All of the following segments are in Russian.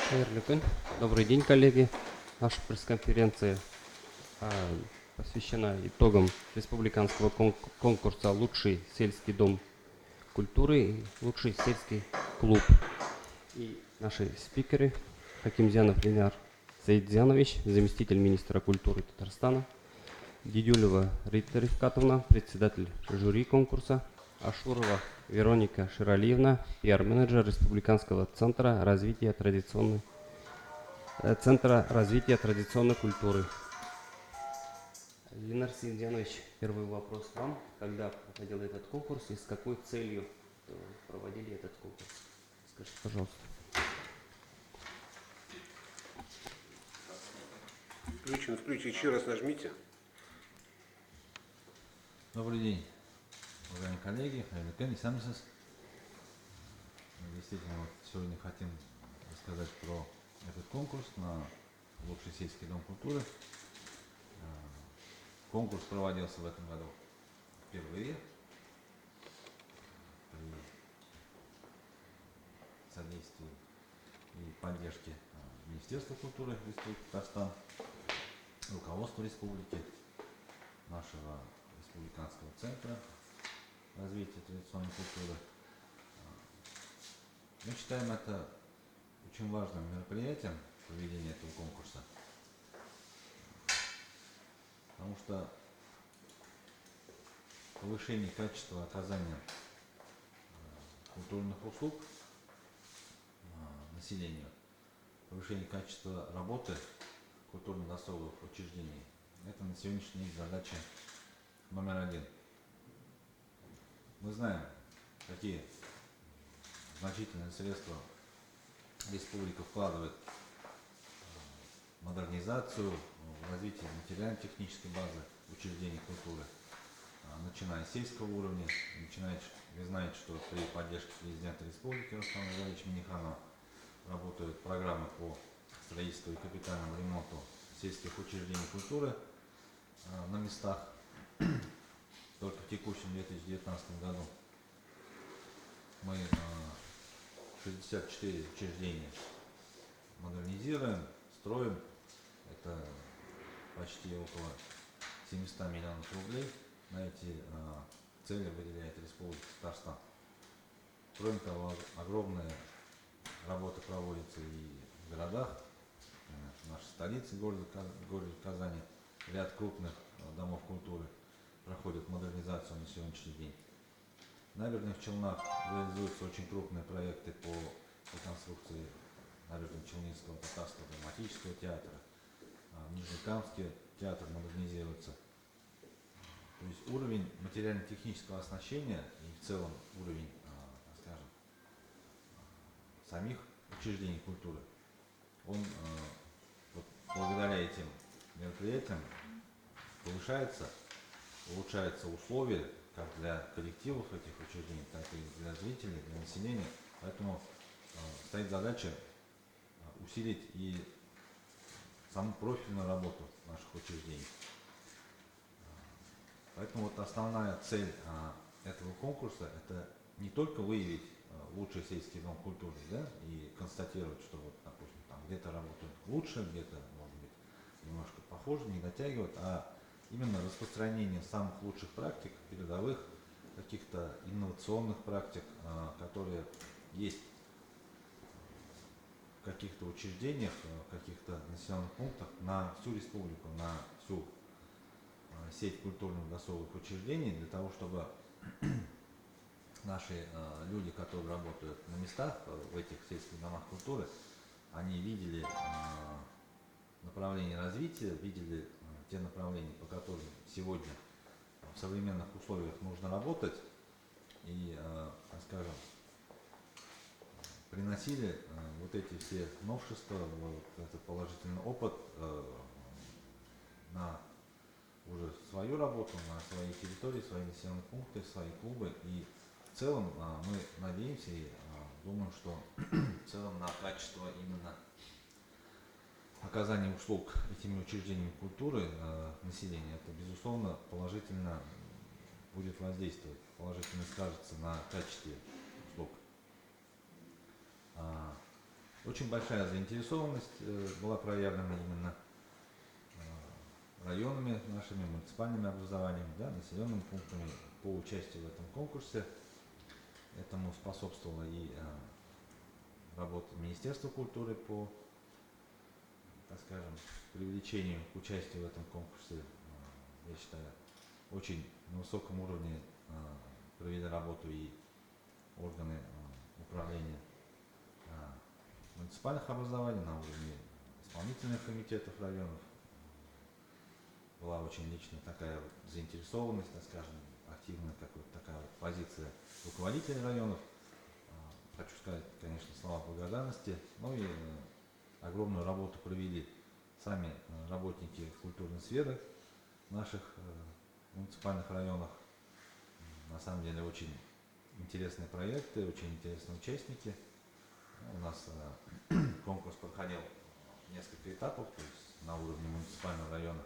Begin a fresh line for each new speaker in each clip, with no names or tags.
Хайырлы күн. Добрый день, коллеги. Наша пресс-конференция посвящена итогам республиканского конкурса «Лучший сельский дом культуры» и «Лучший сельский клуб». И наши спикеры Хакимзянов Ленар Саидзянович, заместитель министра культуры Татарстана, Дидюлева Рита Рифкатовна, председатель жюри конкурса, Ашурова Вероника Ширалиевна, пиар-менеджер Республиканского центра развития традиционной культуры. Ленар Саидзянович, первый вопрос вам. Когда проходил этот конкурс и с какой целью проводили этот конкурс? Скажите, пожалуйста.
Включен. Еще раз нажмите.
Добрый день, уважаемые коллеги, Хайрлекен и Самисас. Мы действительно сегодня хотим рассказать про этот конкурс на лучший сельский дом культуры. Конкурс проводился в этом году впервые при содействии и поддержке Министерства культуры Республики Татарстан, руководства республики, нашего Республиканского центра развития традиционной культуры. Мы считаем это очень важным мероприятием проведения этого конкурса, потому что повышение качества оказания культурных услуг населению, повышение качества работы культурно-досуговых учреждений — это на сегодняшний день задача номер один. Мы знаем, какие значительные средства республика вкладывает в модернизацию, в развитие материально-технической базы учреждений культуры, начиная с сельского уровня. Вы знаете, что при поддержке президента республики Рустама Ивановича Минниханова работают программы по строительству и капитальному ремонту сельских учреждений культуры на местах. Только в текущем 2019 году мы 64 учреждения модернизируем, строим. Это почти около 700 миллионов рублей. На эти цели выделяет Республика Татарстан. Кроме того, огромная работа проводится и в городах. В нашей столице, городе Казани, ряд крупных домов культуры проходят модернизацию на сегодняшний день. В Набережных Челнах реализуются очень крупные проекты по реконструкции Набережно-Челнинского татарского драматического театра. В Нижнекамске театр модернизируется. То есть уровень материально-технического оснащения и в целом уровень, скажем, самих учреждений культуры, он вот, благодаря этим мероприятиям повышается, улучшаются условия как для коллективов этих учреждений, так и для зрителей, для населения. Поэтому стоит задача усилить и саму профильную работу наших учреждений. Поэтому вот основная цель этого конкурса — это не только выявить лучший сельский дом культуры, да, и констатировать, что вот, допустим, там где-то работают лучше, где-то, может быть, немножко похоже, не дотягивают, а именно распространение самых лучших практик, передовых, каких-то инновационных практик, которые есть в каких-то учреждениях, в каких-то населенных пунктах на всю республику, на всю сеть культурных досуговых учреждений, для того, чтобы наши люди, которые работают на местах в этих сельских домах культуры, они видели направление развития, видели те направления, по которым сегодня в современных условиях нужно работать, и, скажем, приносили вот эти все новшества, вот этот положительный опыт на уже свою работу, на своей территории, свои населенные пункты, свои клубы. И в целом мы надеемся и думаем, что в целом на качество именно оказания услуг этими учреждениями культуры населению это, безусловно, положительно будет воздействовать, положительно скажется на качестве услуг. Очень большая заинтересованность была проявлена именно районами нашими, муниципальными образованиями, да, населенными пунктами по участию в этом конкурсе. Этому способствовала и работа Министерства культуры по, так скажем, привлечению к участию в этом конкурсе. Я считаю, очень на высоком уровне провели работу и органы управления муниципальных образований на уровне исполнительных комитетов районов. Была очень личная такая вот заинтересованность, так скажем, активная какая-то такая вот позиция руководителей районов. Хочу сказать, конечно, слова благодарности. Ну и огромную работу провели сами работники культурной сферы наших муниципальных районах. На самом деле очень интересные проекты, очень интересные участники. У нас конкурс проходил несколько этапов, то есть на уровне муниципального района.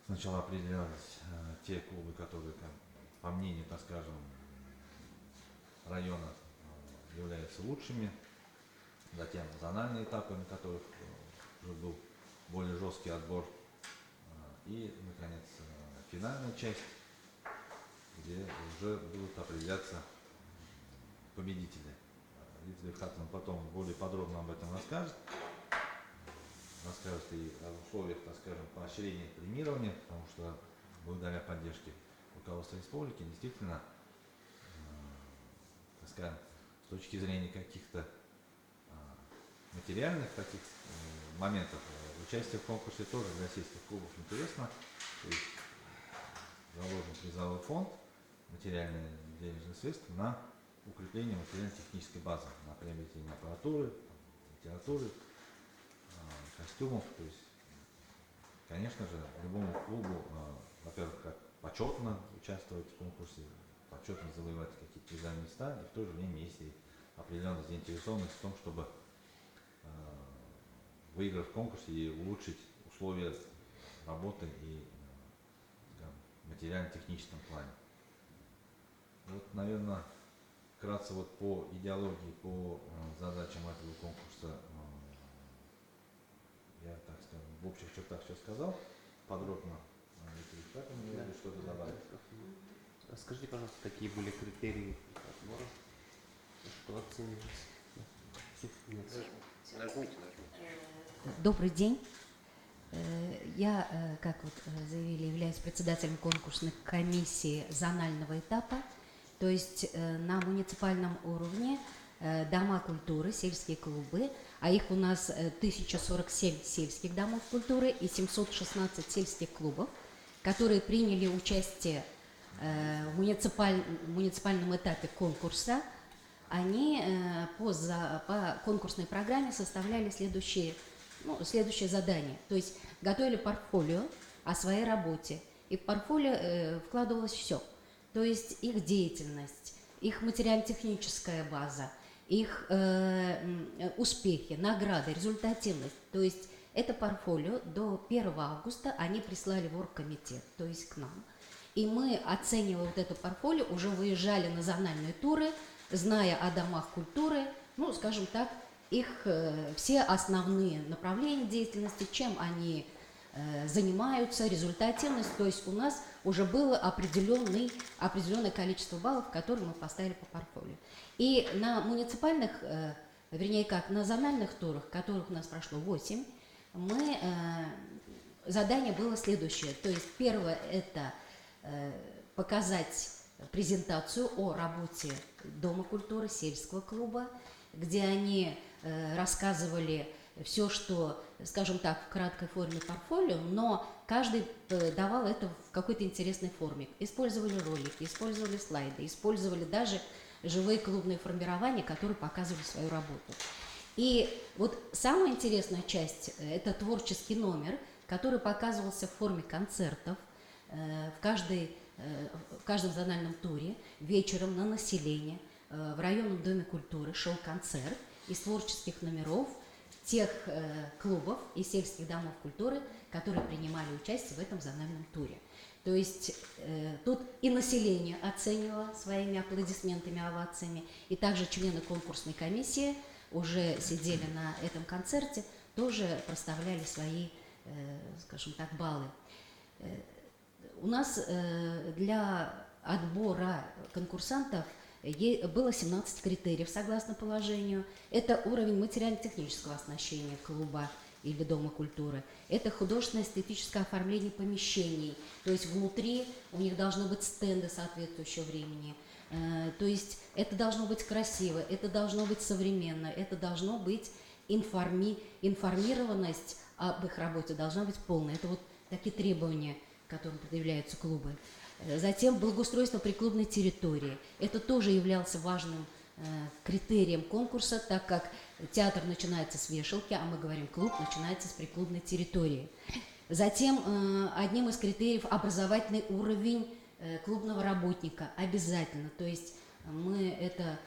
Сначала определялись те клубы, которые, по мнению, так скажем, района являются лучшими. Затем зональные этапы, на которых уже был более жесткий отбор. И, наконец, финальная часть, где уже будут определяться победители. Виктор Хатман потом более подробно об этом расскажет. Расскажет и о условиях, так скажем, поощрения и премирования, потому что благодаря поддержке руководства республики действительно, так скажем, с точки зрения каких-то материальных таких моментов, участие в конкурсе тоже для сельских клубов интересно. То есть заложен призовой фонд, материальные денежные средства на укрепление материально-технической базы, на приобретение аппаратуры, литературы, костюмов. То есть, конечно же, любому клубу, во-первых, как почетно участвовать в конкурсе, почетно завоевать какие-то призовые места, и в то же время есть и определенная заинтересованность в том, чтобы, выиграв в конкурсе, и улучшить условия работы и в материально-техническом плане. Вот, наверное, вкратце вот по идеологии, по задачам этого конкурса я, так скажем, в общих чертах все сказал, подробно. Да. Что-то добавить.
Скажите, пожалуйста, какие были критерии отбора, что оценивалось?
Нажмите.
Добрый день. Я, как вот заявили, являюсь председателем конкурсной комиссии зонального этапа. То есть на муниципальном уровне дома культуры, сельские клубы, а их у нас 1047 сельских домов культуры и 716 сельских клубов, которые приняли участие в муниципальном этапе конкурса. Они по конкурсной программе составляли следующее задание. То есть готовили портфолио о своей работе. И в портфолио вкладывалось все. То есть их деятельность, их материально-техническая база, их успехи, награды, результативность. То есть это портфолио до 1 августа они прислали в оргкомитет, то есть к нам. И мы, оценивая вот это портфолио, уже выезжали на зональные туры, зная о домах культуры, ну, скажем так, их все основные направления деятельности, чем они занимаются, результативность. То есть у нас уже было определенное количество баллов, которые мы поставили по портфолио. И на муниципальных, на зональных турах, которых у нас прошло 8, задание было следующее. То есть первое – это показать презентацию о работе Дома культуры, сельского клуба, где они рассказывали все, что, скажем так, в краткой форме портфолио, но каждый давал это в какой-то интересной форме. Использовали ролики, использовали слайды, использовали даже живые клубные формирования, которые показывали свою работу. И вот самая интересная часть – это творческий номер, который показывался в форме концертов в каждом зональном туре, вечером на население, в районном доме культуры шел концерт из творческих номеров тех клубов и сельских домов культуры, которые принимали участие в этом зональном туре. То есть тут и население оценивало своими аплодисментами, овациями, и также члены конкурсной комиссии уже сидели на этом концерте, тоже проставляли свои, скажем так, баллы. У нас для отбора конкурсантов было 17 критериев, согласно положению. Это уровень материально-технического оснащения клуба или Дома культуры. Это художественно-эстетическое оформление помещений. То есть внутри у них должны быть стенды соответствующего времени. То есть это должно быть красиво, это должно быть современно, это должно быть информированность об их работе должна быть полная. Это вот такие требования, которым предъявляются клубы. Затем благоустройство приклубной территории. Это тоже являлся важным критерием конкурса, так как театр начинается с вешалки, а мы говорим клуб начинается с приклубной территории. Затем одним из критериев образовательный уровень клубного работника обязательно. То есть мы это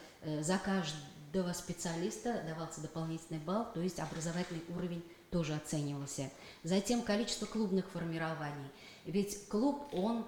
за каждого специалиста давался дополнительный балл, то есть образовательный уровень тоже оценивался. Затем количество клубных формирований. Ведь клуб, он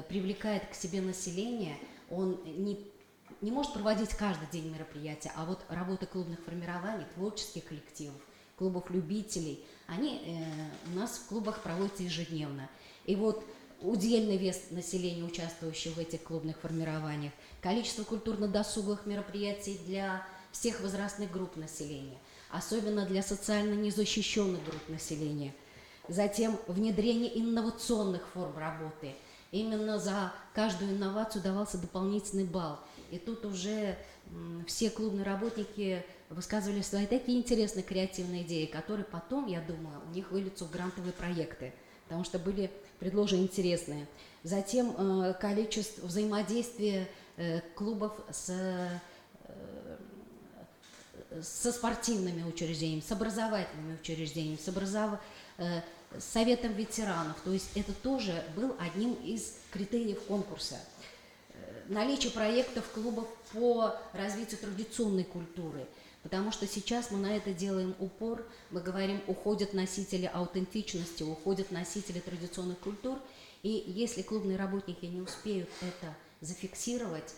привлекает к себе население, он не может проводить каждый день мероприятия, а вот работа клубных формирований, творческих коллективов, клубов любителей, они у нас в клубах проводятся ежедневно. И вот удельный вес населения, участвующего в этих клубных формированиях, количество культурно-досуговых мероприятий для всех возрастных групп населения, особенно для социально незащищенных групп населения. Затем внедрение инновационных форм работы. Именно за каждую инновацию давался дополнительный балл. И тут уже все клубные работники высказывали свои такие интересные креативные идеи, которые потом, я думаю, у них выльются в грантовые проекты, потому что были предложены интересные. Затем количество взаимодействия клубов со спортивными учреждениями, с образовательными учреждениями, с Советом ветеранов. То есть это тоже был одним из критериев конкурса. Наличие проектов клубов по развитию традиционной культуры. Потому что сейчас мы на это делаем упор. Мы говорим, уходят носители аутентичности, уходят носители традиционных культур. И если клубные работники не успеют это зафиксировать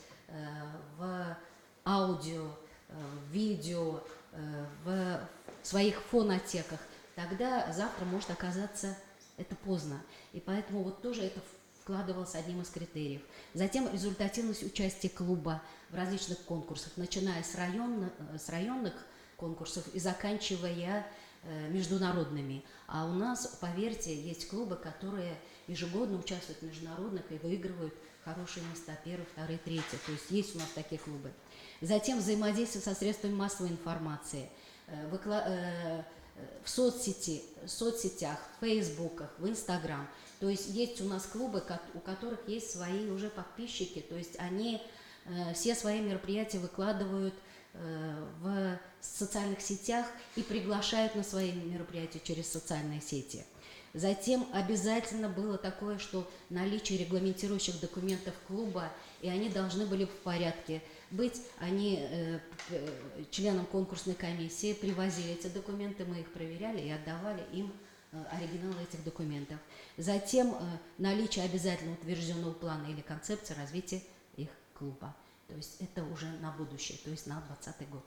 в аудио, в видео, в своих фонотеках, тогда завтра может оказаться это поздно. И поэтому вот тоже это вкладывалось одним из критериев. Затем результативность участия клуба в различных конкурсах, начиная с районных конкурсов и заканчивая международными. А у нас, поверьте, есть клубы, которые ежегодно участвуют в международных и выигрывают хорошие места, первые, вторые, третьи. То есть есть у нас такие клубы. Затем взаимодействие со средствами массовой информации, в соцсетях, в фейсбуках, в инстаграм. То есть есть у нас клубы, у которых есть свои уже подписчики, то есть они все свои мероприятия выкладывают в социальных сетях и приглашают на свои мероприятия через социальные сети. Затем обязательно было такое, что наличие регламентирующих документов клуба, и они должны были в порядке быть. Они членам конкурсной комиссии привозили эти документы, мы их проверяли и отдавали им оригиналы этих документов. Затем наличие обязательно утвержденного плана или концепции развития их клуба. То есть это уже на будущее, то есть на 2020 год.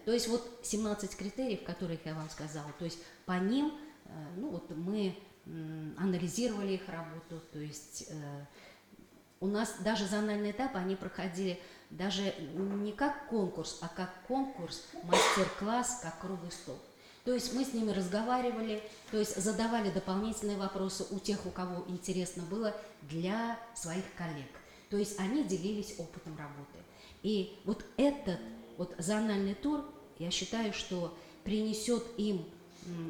То есть вот 17 критериев, которых я вам сказала, то есть по ним ну, вот мы анализировали их работу, то есть у нас даже зональный этап они проходили даже не как конкурс, а как конкурс, мастер-класс, как круглый стол. То есть мы с ними разговаривали, то есть задавали дополнительные вопросы у тех, у кого интересно было, для своих коллег. То есть они делились опытом работы. И вот этот вот зональный тур, я считаю, что принесет им,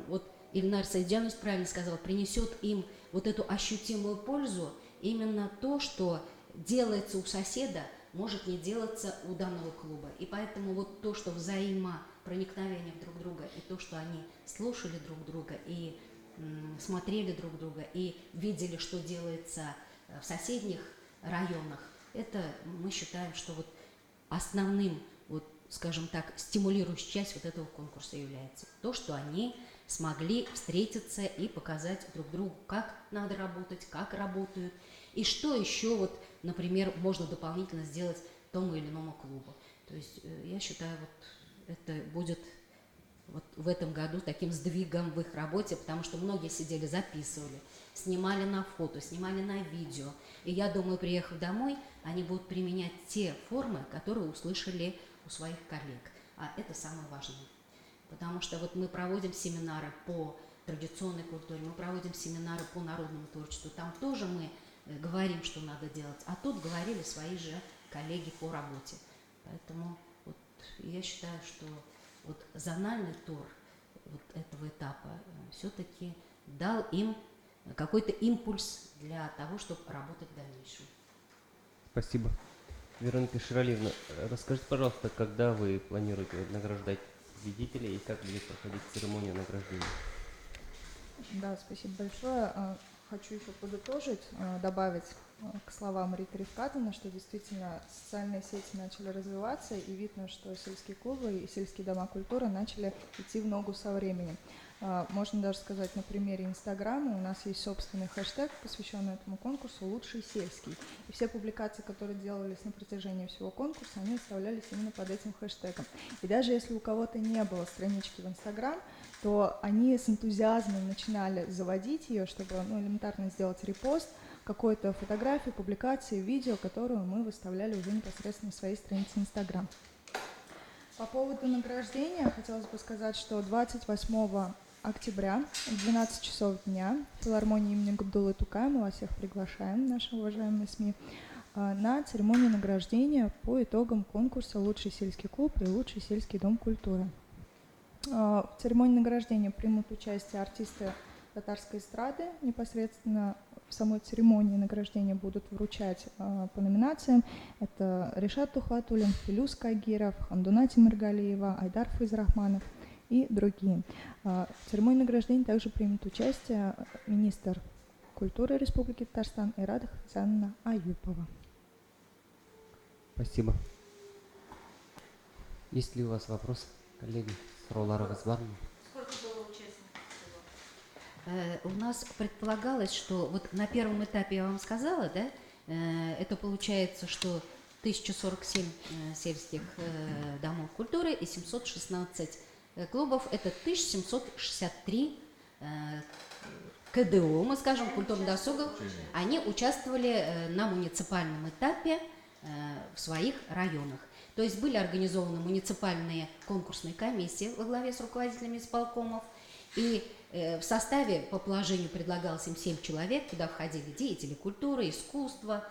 вот Ильнар Саиджанович правильно сказал, принесет им вот эту ощутимую пользу, именно то, что делается у соседа, может не делаться у данного клуба. И поэтому вот то, что взаимопроникновение друг друга, и то, что они слушали друг друга, и смотрели друг друга, и видели, что делается в соседних районах, это мы считаем, что вот основным, вот, скажем так, стимулирующей частью вот этого конкурса является. То, что они смогли встретиться и показать друг другу, как надо работать, как работают, и что еще, вот, например, можно дополнительно сделать тому или иному клубу. То есть я считаю, вот это будет вот в этом году таким сдвигом в их работе, потому что многие сидели, записывали, снимали на фото, снимали на видео. И я думаю, приехав домой, они будут применять те формы, которые услышали у своих коллег. А это самое важное. Потому что вот мы проводим семинары по традиционной культуре, мы проводим семинары по народному творчеству. Там тоже мы говорим, что надо делать, а тут говорили свои же коллеги по работе. Поэтому вот я считаю, что вот зональный тур вот этого этапа все-таки дал им какой-то импульс для того, чтобы работать в дальнейшем.
Спасибо. Вероника Ширалиевна, расскажите, пожалуйста, когда вы планируете награждать победителей и как будет проходить церемония награждения?
Да, спасибо большое. Хочу еще подытожить, добавить к словам Риты Рифкатовны, что действительно социальные сети начали развиваться, и видно, что сельские клубы и сельские дома культуры начали идти в ногу со временем. Можно даже сказать на примере Инстаграма, у нас есть собственный хэштег, посвященный этому конкурсу «Лучший сельский». И все публикации, которые делались на протяжении всего конкурса, они оставлялись именно под этим хэштегом. И даже если у кого-то не было странички в Инстаграм, то они с энтузиазмом начинали заводить ее, чтобы элементарно сделать репост какой-то фотографии, публикации, видео, которую мы выставляли уже непосредственно на своей странице Инстаграм. По поводу награждения хотелось бы сказать, что 28 октября в 12 часов дня в филармонии имени Габдуллы Тукая мы вас всех приглашаем, наши уважаемые СМИ, на церемонию награждения по итогам конкурса «Лучший сельский клуб» и «Лучший сельский дом культуры». В церемонии награждения примут участие артисты татарской эстрады. Непосредственно в самой церемонии награждения будут вручать по номинациям. Это Ришат Тухватуллин, Филюс Кагиров, Хандуна Тимиргалиева, Айдар Файзрахманов и другие. В церемонии награждения также примет участие министр культуры Республики Татарстан Ирада Хасановна Аюпова.
Спасибо. Есть ли у вас вопросы, коллеги? Сұрауларыңыз бар ма?
Сколько было участников всего?
У нас предполагалось, что вот на первом этапе я вам сказала, да, это получается, что 1047 сельских домов культуры и 716 клубов, это 1763 КДО, мы скажем, культурно-досуговых, они участвовали на муниципальном этапе в своих районах. То есть были организованы муниципальные конкурсные комиссии во главе с руководителями исполкомов, и в составе по положению предлагалось им 7 человек, куда входили деятели культуры, искусства,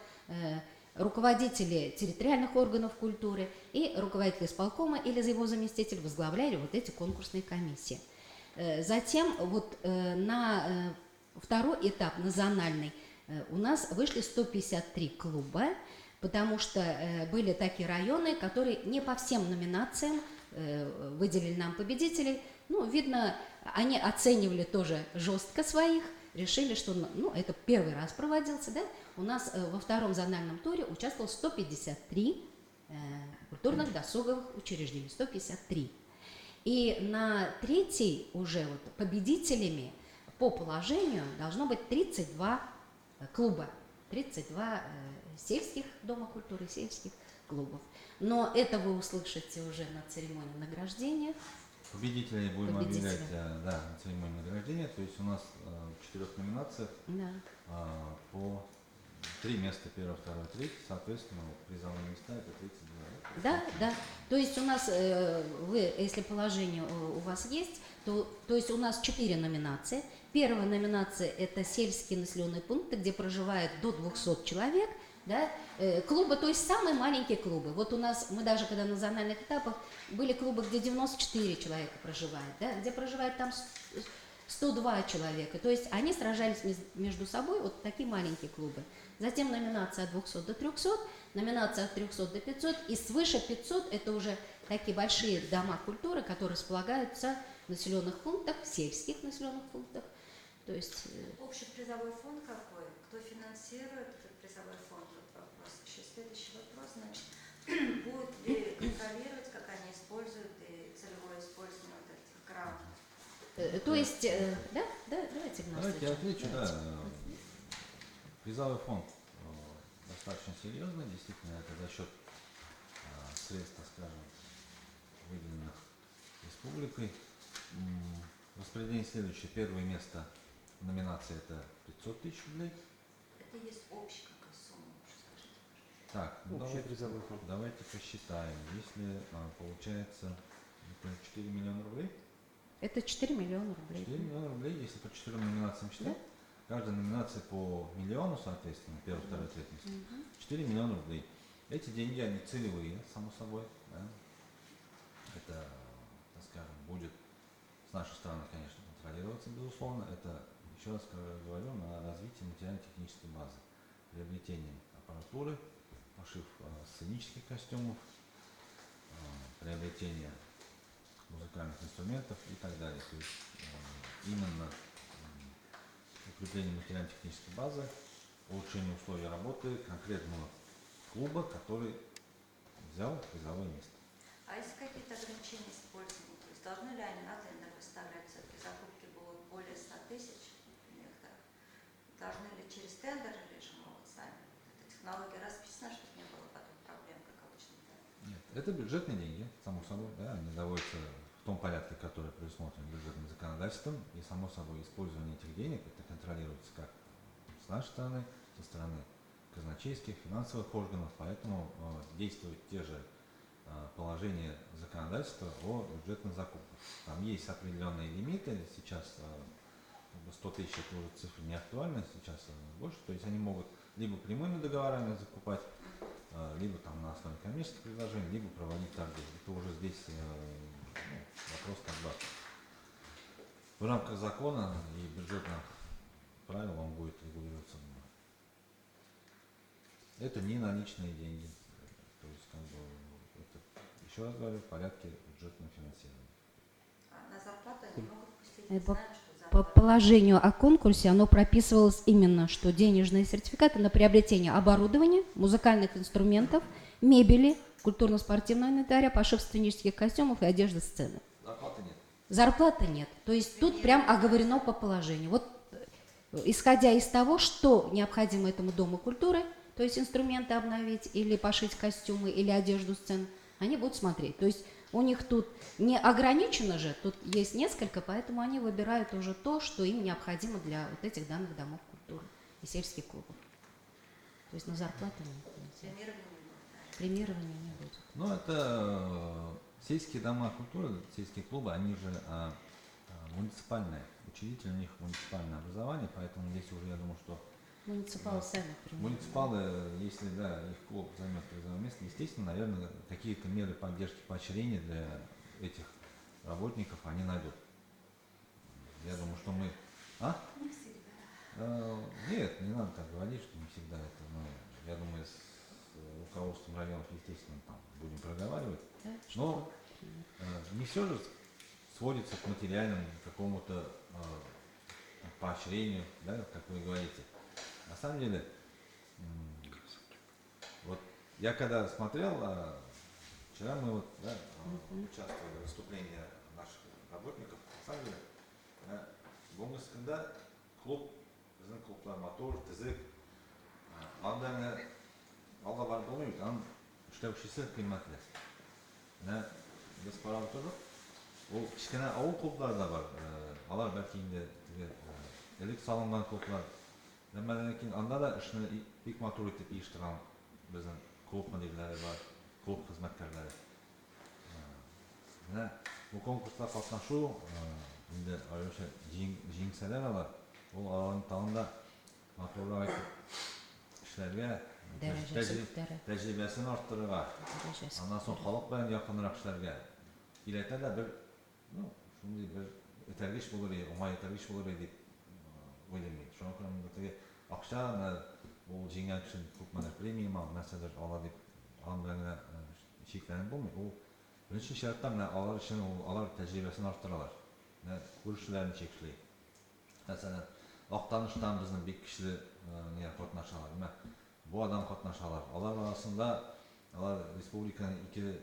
руководители территориальных органов культуры и руководитель исполкома или его заместитель возглавляли вот эти конкурсные комиссии. Затем вот на второй этап, на зональный, у нас вышли 153 клуба, потому что были такие районы, которые не по всем номинациям выделили нам победителей. Ну, видно, они оценивали тоже жестко своих, решили, что это первый раз проводился, да? У нас во втором зональном туре участвовало 153 культурных досуговых учреждений, 153. И на третий уже вот победителями по положению должно быть 32 клуба, 32 сельских дома культуры, сельских клубов. Но это вы услышите уже на церемонии награждения.
Победителей будем объявлять на церемонии награждения. То есть у нас в 4 номинациях по 3 места, 1, 2, 3, соответственно, призовые места это 32.
Да. То есть у нас, вы, если положение у вас есть, то есть у нас 4 номинации. Первая номинация – это сельские населенные пункты, где проживает до 200 человек. Да? Клубы, то есть самые маленькие клубы. Вот у нас, мы даже когда на зональных этапах, были клубы, где 94 человека проживает, да? Где проживает там 102 человека. То есть они сражались между собой, вот такие маленькие клубы. Затем номинация от 200 до 300, номинация от 300 до 500, и свыше 500 это уже такие большие дома культуры, которые располагаются в населенных пунктах, сельских населенных пунктах. То есть...
Общий призовой фонд какой? Кто финансирует этот призовой фонд? Вот вопрос. Еще следующий вопрос. Значит, будет ли контролировать, как они используют и целевое использование вот этих грантов?
То есть, давайте в нас.
Давайте я отвечу, Призовой фонд достаточно серьезный, действительно, это за счет средств, скажем, выделенных республикой. Распределение следующее. Первое место в номинации это 500 тысяч рублей.
Это есть общая какая сумма, уже скажите, пожалуйста.
Так, ну
Общий призовой фонд.
давайте посчитаем. Если получается 4 миллиона рублей,
Это 4 миллиона рублей.
4 миллиона рублей, если по 4 номинациям считать, каждая номинация по миллиону, соответственно, первое, второе, третье место, 4 миллиона рублей. Эти деньги, они целевые, само собой. Да? Это, так скажем, будет с нашей стороны, конечно, контролироваться, безусловно. Это, еще раз говорю, на развитие материально-технической базы, приобретение аппаратуры, пошив сценических костюмов, приобретение музыкальных инструментов и так далее. То есть именно укрепление материально-технической базы, улучшение условий работы конкретного клуба, который взял призовое место.
А есть какие-то ограничения использования? То есть должны ли они на тендер выставлять все-таки закупки будут более 100 тысяч некоторых? Должны ли через тендер или же могут сами? Эта технология расписана, чтобы не было потом проблем, как обычно.
Нет, это бюджетные деньги, само собой, да, они доводятся в том порядке, который предусмотрен бюджетным законодательством, и само собой использование этих денег это контролируется как с нашей стороны, со стороны казначейских, финансовых органов, поэтому действуют те же положения законодательства о бюджетных закупках. Там есть определенные лимиты, сейчас 100 тысяч это уже цифра не актуальна, сейчас больше, то есть они могут либо прямыми договорами закупать, либо там на основе коммерческих предложений, либо проводить торги. Это уже здесь вопрос как бы в рамках закона и бюджетных правил он будет регулироваться. Это не наличные деньги. То есть как бы это, еще раз говорю, в порядке бюджетного финансирования.
А на зарплату они могут пустить,
По,
знаем, что
по
зарплата.
положению о конкурсе оно прописывалось именно, что денежные сертификаты на приобретение оборудования, музыкальных инструментов, мебели, культурно-спортивного инвентаря, пошив сценических костюмов и одежды сцены.
Зарплаты нет.
Зарплаты нет. То есть тут прям оговорено по положению. Вот исходя из того, что необходимо этому Дому культуры, то есть инструменты обновить или пошить костюмы или одежду сцен, они будут смотреть. То есть у них тут не ограничено же, тут есть несколько, поэтому они выбирают уже то, что им необходимо для вот этих данных домов культуры и сельских клубов. То есть на зарплаты нет.
Премирование не будет.
Премирования не будет.
Ну, это сельские дома культуры, сельские клубы, они же муниципальные. Учредитель у них муниципальное образование, поэтому здесь уже, я думаю, что
Муниципалы сами премируют.
муниципалы, если да, их клуб займет призовое место, естественно, наверное, какие-то меры поддержки, поощрения для этих работников они найдут. Я думаю, что мы...
Не всегда.
Нет, не надо так говорить, что не всегда это. Но я думаю, с руководством районов, естественно, там будем проговаривать.
Да,
Но не все же сводится к материальному какому-то поощрению, да, как вы говорите. На самом деле, вот я когда смотрел, вчера мы вот, да, участвовали в выступлении наших работников, на самом деле, бұл мыскында клуб, біздің клубтар мотор, тізік, алда бар болмайды, аның үштәушісі қиматлы. Біз қарап тұрдық, ол кішкене ауыл клубтары да бар, алар бәлки енді элек салынған клубтар. Мәдәннән кейін анда да ішіне бик матур итеп иештірген біздің клуб мөдирләре бар, клуб хезмәткәрләре. Менә бу конкурста катнашу, инде аеруча җиңсәләр алар, ул аларның тагында матурлык эшләргә, тәҗрибәсен арттырырга, аннан соң халык белән якынрак эшләргә өйрәтә дә бер, ну, шундый бер этәргеч булыр иде, уңай этәргеч булыр иде дип уйлыйм. Шуңа күрә монда теге акча, ул җиңгән кеше күпмедер премия нәрсәдер ала дип, аның белән генә шикләнеп булмый. Ул беренче шарттан менә алар өчен алар тәҗрибәсен арттыралар. Күршеләрен чекли. Мәсәлән, Актаныштан безнең бик көчле катнашалар. Бу адам катнашалар. Алар арасында алар республиканың ике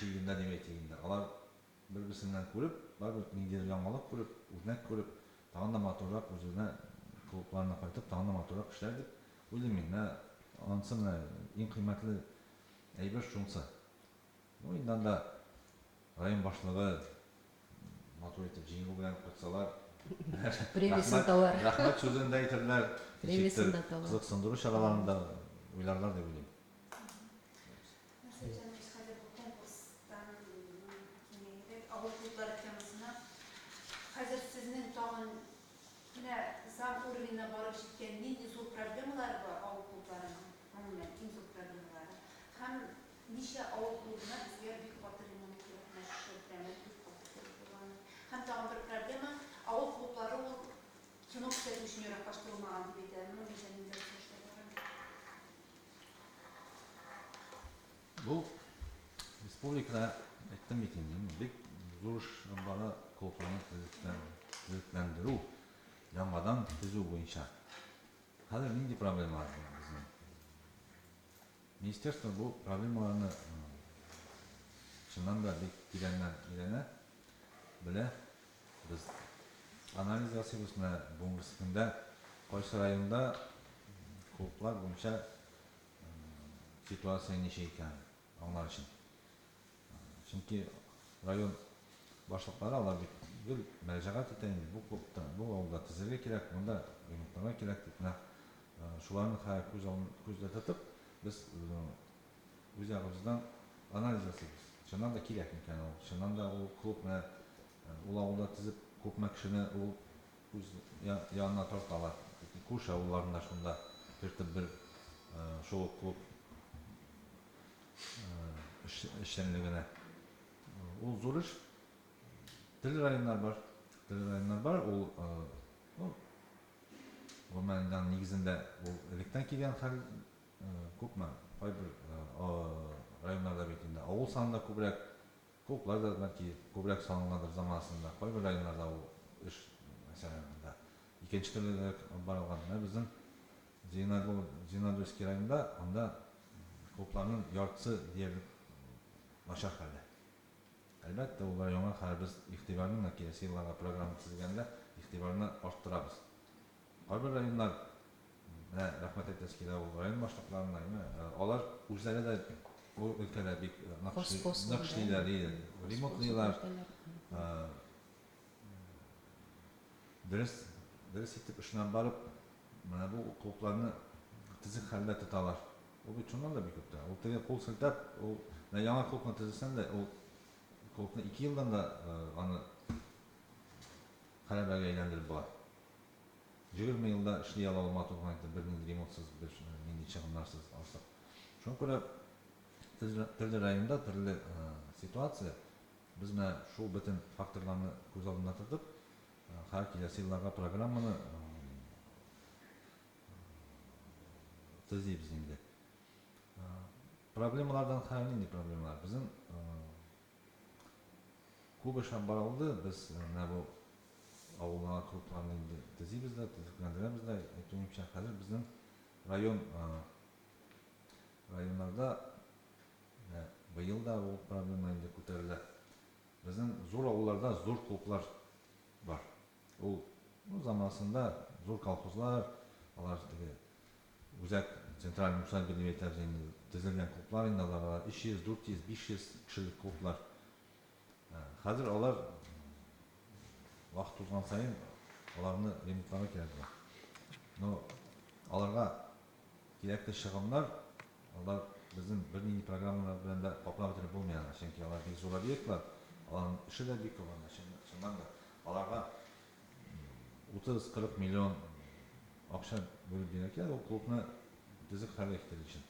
җирендә дип әйтегендә. Алар бер-берсеннән күреп, барбер ниндидер яңалык күреп, үрнәк күреп, тагын да матуррак үзенә клубларына кайтып, тагын да матуррак эшләр дип уйлыйм мин. Анысы иң кыйммәтле әйбер шунысы. Ну, инде анда район башлыгы матур итеп җиңү белән кутсалар.
Премиясын табар.
Рәхмәт сүзен дә әйтерләр.
Премиясын да табар.
Кызыксындыру чараларында уйларлар дип уйлыйм.
Mesela biz hadi bu konkursdan avul klubları temasına hazır sizin tağın yine zam uğruna barış etken neydi zor problemler var avul klublarının umumen en zor problemleri. Hem nice avul klubuna bizge büyük batırımın meşhurlarına büyük batırımın. Hem tağın bir problema avul klubları o kino kısa düşünüyor başvurmağın gibi de. Bunu bizden de
Bu республикада aytdim ekan, bek zo'r ish bora klublarni tizimlendirish, yangidan tuzuv bo'yicha. Hali nindi problemalar bor bizning. Ministerstvo bu problemalarni chindan da bilana bile biz analiz yapıyoruz ne bunun kunda qaysi rayonda klublar bo'yicha situatsiya necha ekan onlar için. Çünkü rayon başlıkları alır bir müracaat eteyim bu klubda bu avda tizirge kerak bunda remontlarga kerak deb shularni ko'zda tutib biz o'z yog'imizdan analiz yapamiz. Shundan da kerak ekan u. Shundan da u klubni u avda tizib ko'pma kishini u o'z yanına tortalar. Qo'sh avlarında shunda bir shu klub işlemlerine o zor iş. Dil rayonlar var. O menden negizinde o elekten kelgan hal ko'pmi bir rayonlarda bekinde. Avul sanında ko'proq klublarda belki ko'proq sonlangandir zamanında. Bir rayonlarda o iş mesela ikinci türlü barılganda bizim Zinadovskiy rayonunda onda klublarning yarısı deyarli başa halde. Elbette ular yana har biz ihtibarını kelasi yillarga programma tuzganda ihtibarını orttiramiz. Qaysi rayonlar rahmat aytasiz kelar u rayon boshliqlarini ular o'zlari da bu ülkede bir naqshlilar, remontlilar ders etib ishdan borib mana bu klublarni tizim halda tutalar. O bir çundan da bir köpte. O tege kol siltap, o ne yana klubna tizilsen de o klubna 2 yıldan da anı harabaga aylandırıp var. 20 yılda işley ala olma to'g'risida bir remontsiz bir nindi chiqimlarsiz alsak. Shunga ko'ra turli rayonda turli situatsiya biz mana shu bütün faktorlarni ko'z oldida tutib har kelasi yillarga programmani tuzaymiz endi. Problemalardan hayli problemalar. Bizim Kuba şambara oldu. Biz ne bu avullar klublarını tizimizde, tizimlendiremizde ettiğim şey hazır bizim rayonlarda bu yılda bu problemlerinde ko'tarildi. Bizim zor avullarda zor klublar var. O zamanında zor kolxozlar, onlar uzak Sentral Muksal Birliği Mektebi'nin tizilgen klublar indalar 300, 400, 500 kişilik klublar. Hazır onlar vaqt uzan sayın onlarını remontlarga keladilar. No, onlarga kerakli шығынlar onlar bizim bir necha programmalar bilan da qoplab o'tirib bo'lmaydi. Chunki ular bek zo'r obyektlar, ularning ishi da bek ko'p. Shundan da ularga 30-40 milyon akşam bölüp verirken o klubni tizip hallettir için.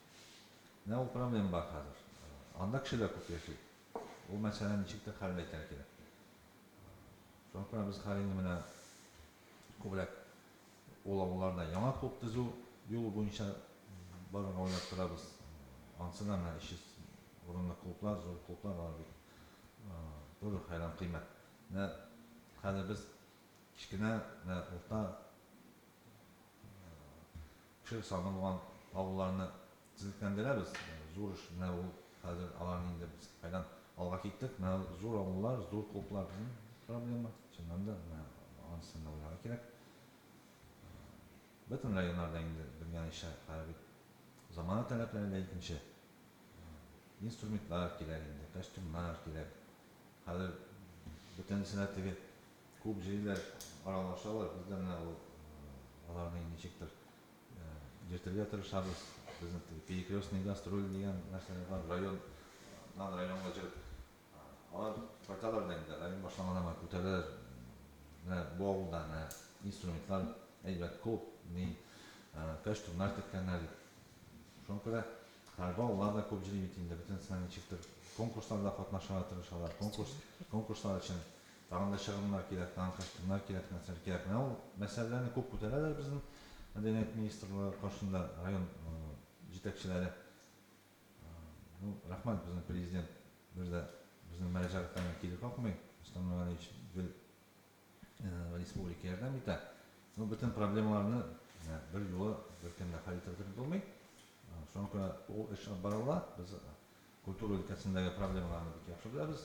Ne o problem var hazır. Anda kişiler ko'p yaşaydi. O meseleni nechikda hallettir kerak. Sonra biz halini bilan ko'plab olovlarda yana klub tuzuv yo'li bo'yicha baribir o'ylab turamiz. Ansıdan mana ish o'rinli klublar, zo'r klublar var. Bir hayron qiymat. Ne hali biz kichkina va o'rta kishi soni bo'lgan avullarni tizimlendiramiz. Zo'r ish ne u hozir alarning endi biz qaydan olg'a ketdik. Ne zo'r avullar, zo'r klublar bizim problema. Shundan da ansında o'ylash kerak. Bütün rayonlarda endi bilgan ish harbiy zamana talablariga ikkinchi instrumentlar kerak endi, kostyumlar kerak. Hadi bütün senetdeki көп жерлер аралашалар, бізде мына аларның ничектір ертелге тырышабыз, біздің перекрестный гастроль деген нәрселер бар, районнан районға жүріп, алар айталар да енді район башланғаннан көтерілер, bu ауылда инструментлар әйбәт көп, костюмнар тіккенler, шоң көре Harba onlar da көпшілік етінде бүтін ничектір конкурстарда қатнашуға тырышалар, конкурстар үшін тағында шығындар керек, тағын костюмдар керек, нәрселер керек. Ол мәселелерді көп көтерелер біздің мәдениет министрлігі қосында район жетекшілері. Рахмат біздің президент біздің мәрежарықтарына келіп қалқымай, Рустам Нұрғалиевич в республике ярдам ете. Бүтін проблемаларны бір жолы бір кемде халеттіріп болмай, соң көре ол іш барыла, біз культура өлкәсіндегі проблемаларны бік яқшы білеміз,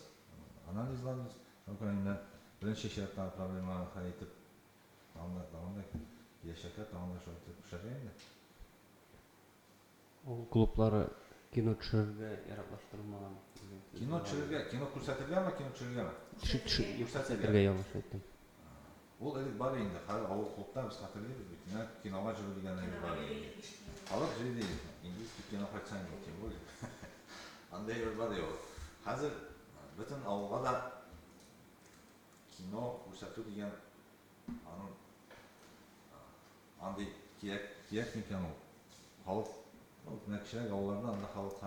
анализларымыз, соң көре енді бірінші шерттағы проблемаларын хал етіп, тағында келешекке тағында шо етіп ұшырайынды.
Ол клублары кино түсірге яраклаштырылмаған.
Кино түсірге, кино көрсетілген ме, кино түсірілген ме?
Түсірге ялгыш айттым.
Ол әлік бар енді, ауыл клубта біз қатырлаймыз, киноға жүру деген әлік бар енді. Халық жүреді, индийский кино қайтсаң бұл, тем более. Андай бір бар еді. Қазір бүтін ауылға да кино көрсету деген андай керек мекен ол. Халық, кішірек ауыларда анда халық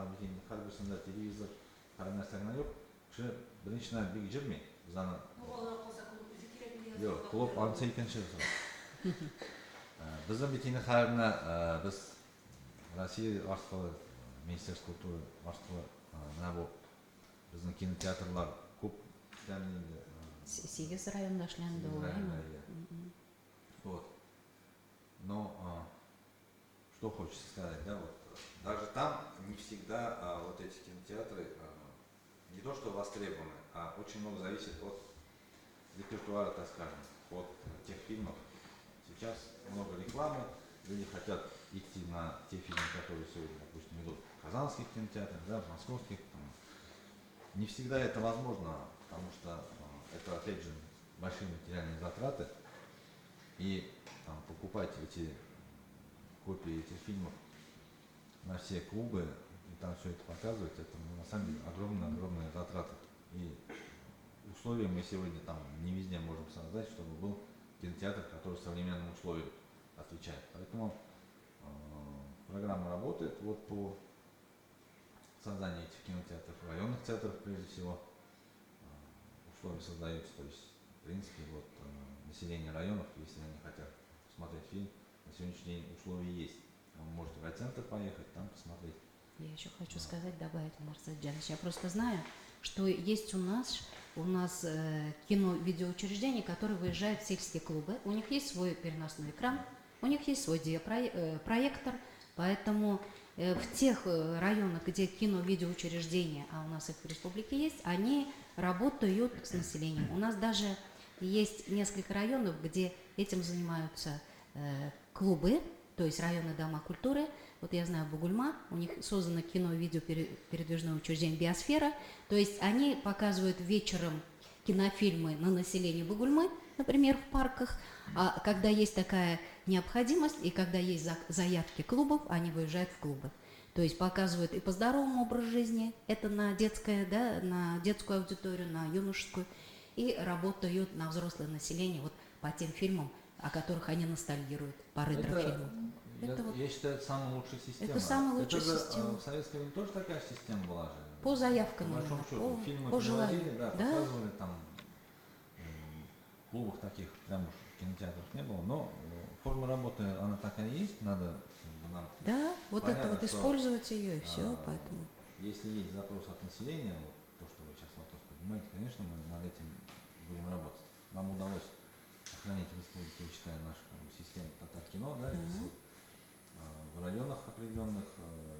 қарбірсінде телевизор, қара нәрсегіне жоқ. Кіші біріншіне бек жүрмей. Біз аны... Жоқ, клуб анса екінші жыл. Біздің бетіне қарына біз Россия арқылы, Министерство культуры арқылы біздің кинотеатрлар көп тәмінінде.
8 районда эшләнде ул.
Вот. Но что хочется сказать, да, вот даже там не всегда вот эти кинотеатры не то что востребованы, а очень много зависит от репертуара, так скажем, от тех фильмов. Сейчас много рекламы, люди хотят идти на те фильмы, которые сегодня, допустим, идут в казанских кинотеатрах, да, в московских. Не всегда это возможно, потому что это, опять же, большие материальные затраты. И покупать эти копии этих фильмов на все клубы, и там все это показывать, это на самом деле огромные затраты. И условия мы сегодня там не везде можем создать, чтобы был кинотеатр, который современным условиям отвечает. Поэтому программа работает вот по созданию этих кинотеатров, районных центров прежде всего. Условия создаются, то есть в принципе вот население районов, если они хотят посмотреть фильм, на сегодняшний день условия есть. Вы можете в райцентр поехать, там посмотреть.
Я еще хочу сказать, добавить, Марсель Джанович, я просто знаю, что есть у нас кино-видеоучреждения, которые выезжают в сельские клубы. У них есть свой переносной экран, у них есть свой проектор, поэтому в тех районах, где кино-видеоучреждения, а у нас их в республике есть, они работают с населением. У нас даже есть несколько районов, где этим занимаются клубы, то есть районные дома культуры. Вот я знаю Бугульма, у них создано кино-видео передвижное учреждение «Биосфера». То есть они показывают вечером кинофильмы на население Бугульмы, например, в парках. А когда есть такая необходимость и когда есть заявки клубов, они выезжают в клубы. То есть показывают и по здоровому образу жизни, это на детское, да, на детскую аудиторию, на юношескую, и работают на взрослое население вот по тем фильмам, о которых они ностальгируют, по ретро-фильмам.
Я считаю, это самая лучшая система.
Это самая лучшая система.
В советское время тоже такая система была же.
По заявкам
по большому счету, фильмы привозили, да, показывали там. В клубах таких прям уж кинотеатров не было, но форма работы, она такая есть, надо нам.
Да, вот
понятно,
это вот использовать ее и все, поэтому.
Если есть запрос от населения, вот то, что вы сейчас вопрос поднимаете, конечно, мы над этим будем работать. Нам удалось сохранить в республике, я считаю, нашу систему Татар-кино, да, в районах определенных,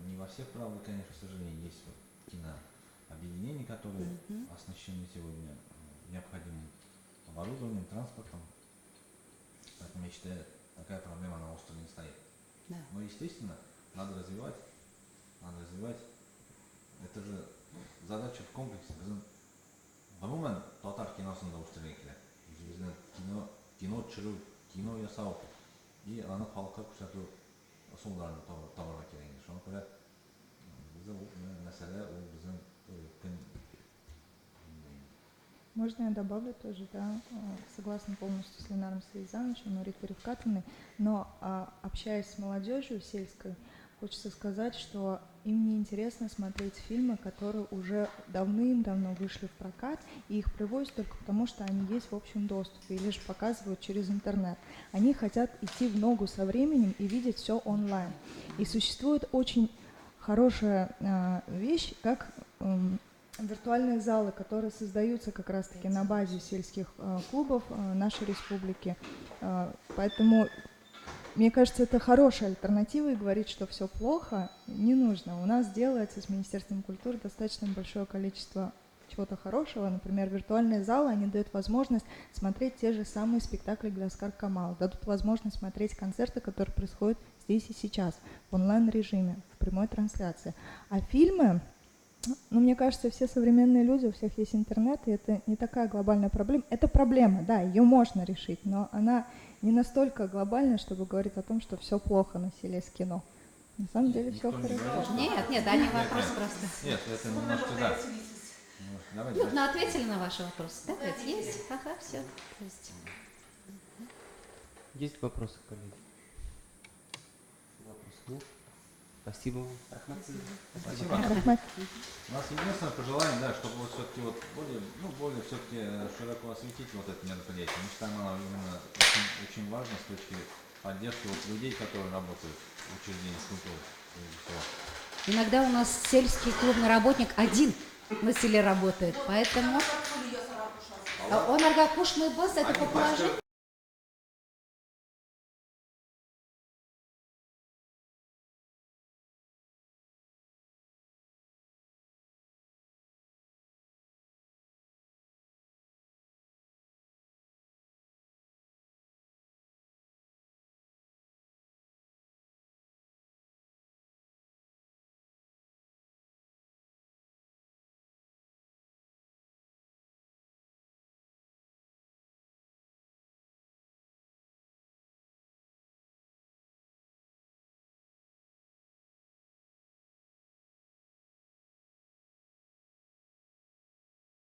не во всех, правда, конечно, к сожалению, есть вот кинообъединения, которые оснащены сегодня необходимым оборудованием, транспортом. Поэтому я считаю, такая проблема на острове не стоит.
Да.
Но, естественно, надо развивать. Это же задача в комплексе. Umuman Tatar kinosunda o'stirgan ekan. Bizning kino chiruv, kino yasov и аны xalqqa ko'rsatuv usullarini to'g'ri kerak. Shunga ko'ra bizning masala u bizning kun.
Можно я добавлю тоже, да, согласна полностью с Ленаром Саизановичем, Ритой Рифкатовной, но общаясь с молодежью сельской, хочется сказать, что им неинтересно смотреть фильмы, которые уже давным-давно вышли в прокат, и их привозят только потому, что они есть в общем доступе, и лишь показывают через интернет. Они хотят идти в ногу со временем и видеть все онлайн. И существует очень хорошая вещь, как виртуальные залы, которые создаются как раз-таки на базе сельских клубов нашей республики. Поэтому, мне кажется, это хорошая альтернатива, и говорить, что все плохо, не нужно. У нас делается с Министерством культуры достаточно большое количество чего-то хорошего. Например, виртуальные залы, они дают возможность смотреть те же самые спектакли Гаскар Камала, дадут возможность смотреть концерты, которые происходят здесь и сейчас, в онлайн-режиме, в прямой трансляции. А фильмы... Ну, мне кажется, все современные люди, у всех есть интернет, и это не такая глобальная проблема. Это проблема, да, ее можно решить, но она не настолько глобальная, чтобы говорить о том, что все плохо на селе с кино. На самом деле все хорошо.
Нет, да, не вопрос просто.
Нет, это немножко да. Давайте.
Ну, ответили на ваши вопросы, да? Ведь есть? Ага, все.
Есть вопросы, коллеги? Вопросов нет? Спасибо вам.
Спасибо.
Рахмат.
У нас единственное пожелание, да, чтобы вот все-таки вот более все-таки широко осветить вот это мероприятие. Мы считаем, оно именно очень важно с точки поддержки вот людей, которые работают в учреждении культуры.
Иногда у нас сельский клубный работник один на селе работает, поэтому... Он аргакушный босс, это по положению.